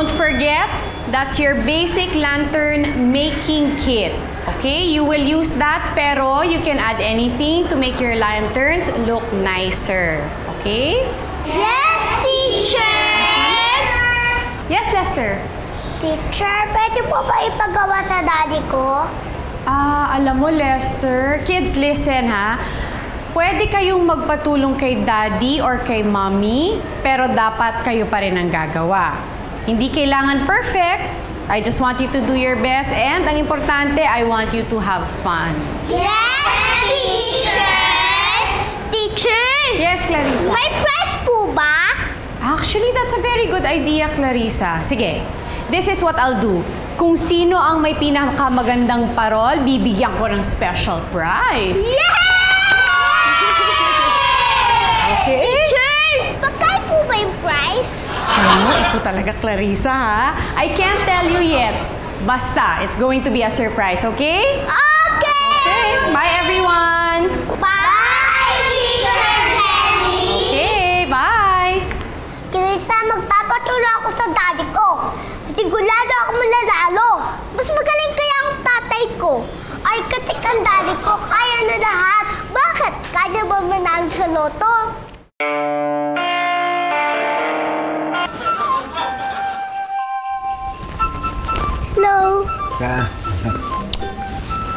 don't forget, that's your basic lantern making kit. Okay, you will use that, pero you can add anything to make your lanterns look nicer. Okay? Yes, teacher! Yes, Lester? Teacher, pwede po ba ipagawa sa daddy ko? Alam mo, Lester, kids, listen ha. Pwede kayong magpatulong kay daddy or kay mommy, pero dapat kayo pa rin ang gagawa. Hindi kailangan perfect. I just want you to do your best, and ang importante, I want you to have fun. Yes, teacher! Teacher! Yes, Clarissa? May prize po ba? Actually, that's a very good idea, Clarissa. Sige, this is what I'll do. Kung sino ang may pinakamagandang parol, bibigyan ko ng special prize. Yes! Okay? Teacher, pagkay po ba yung prize? Ito talaga, Clarissa, ha? I can't tell you yet. Basta, it's going to be a surprise, okay? Okay! Bye, everyone! Bye, Teacher Penny! Okay, bye! Clarissa, magpapatulong ako sa daddy ko. Sigurado ako mananalo. Mas magaling kaya ang tatay ko. Architect ang daddy ko, kaya na lahat. Bakit? Kaya ba manalo sa loto? Hello?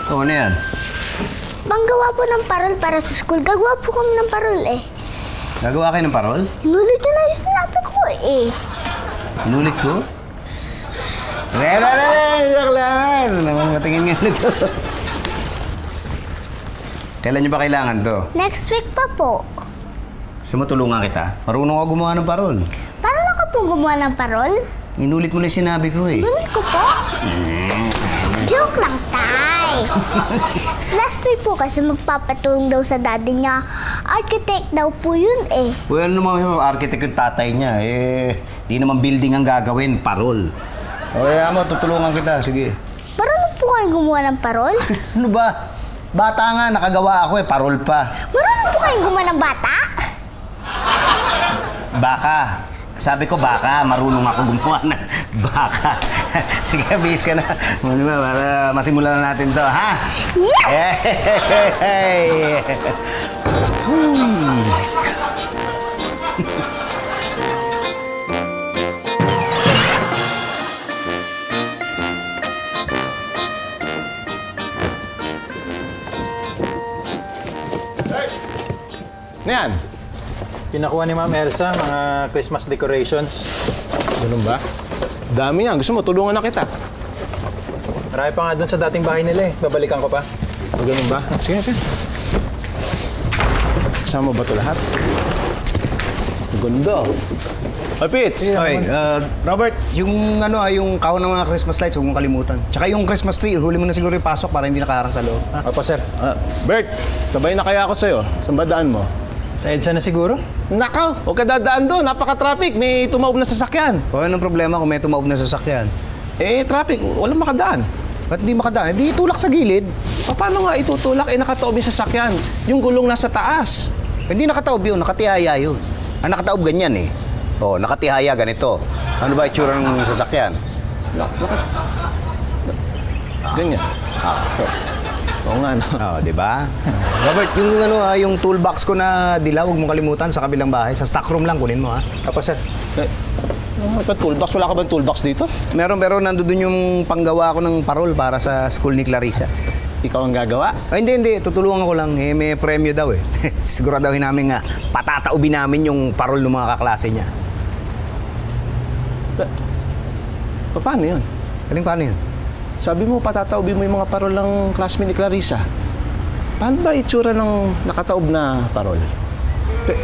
Ano yan? Manggawa po ng parol para sa school. Gagawa po kami ng parol eh. Gagawa kayo ng parol? Inulit nyo na yung sinabi ko eh. Inulit ko? Saklan! Ano naman matingin nga nito? Kailan nyo ba kailangan to? Next week pa po. Gusto mo tulungan kita? Marunong ako gumawa ng parol. Paano na ka po gumawa ng parol? Inulit mo lang yung sinabi ko eh. Inulit ko po. Joke lang, tay. Si Lester po kasi magpapatulong daw sa daddy niya. Architect daw po yun eh. Well, naman yung architect yung tatay niya. Di naman building ang gagawin, parol. O kaya mo, tutulungan kita. Sige. Marunong po kayo gumawa ng parol? Ano ba? Bata nga, nakagawa ako eh, parol pa. Marunong po kayo gumawa ng bata? Baka. Sabi ko baka, marunong ako gumawa ng baka. Sige, bihis ka na. Ano ba, para masimulan na natin to, ha? Yes! Hey! Ano yan? Pinakuha ni Ma'am Elsa mga Christmas decorations. Ganun ba? Dami yan. Gusto mo, tulungan na kita. Marami pa nga doon sa dating bahay nila eh. Babalikan ko pa. O ganun ba? Sige, sige. Kasama ba ito lahat? Ganda. Ay, Pits! Okay, Robert, yung yung kahon ng mga Christmas lights, huwag mong kalimutan. Tsaka yung Christmas tree, huli mo na siguro yung pasok para hindi nakaharang sa loob. Ha? Opo, sir. Bert, sabay na kaya ako sa'yo. Saan ba daan mo? Sa EDSA na siguro? Nakaw! Huwag ka dadaan doon. Napaka-traffic. May tumaob na sasakyan. O anong problema kung may tumaob na sasakyan? Traffic. Walang makadaan. Ba't hindi makadaan? Hindi tulak sa gilid. Paano nga itutulak? Nakataob yung sasakyan. Yung gulong nasa taas. Hindi nakataob yun, nakatihaya yun. Ang nakataob ganyan eh. O, nakatihaya ganito. Ano ba itsura ng sasakyan? Ganyan. Oo nga, no? Oo, di ba? Robert, yung yung toolbox ko na dilaw, huwag mong kalimutan sa kabilang bahay. Sa stock room lang, kunin mo ha. Apa, sir? May toolbox? Wala ka bang toolbox dito? Meron, pero nandun yung panggawa ko ng parol para sa school ni Clarissa. Ikaw ang gagawa? Ay, hindi. Tutulungan ko lang. May premyo daw eh. Siguraduhin namin nga, patataubin namin yung parol ng mga kaklase niya. Paano yun? Paano yun? Sabi mo, patataobin mo yung mga parol ng classmate ni Clarissa. Paano ba itsura ng nakataob na parol? Pip?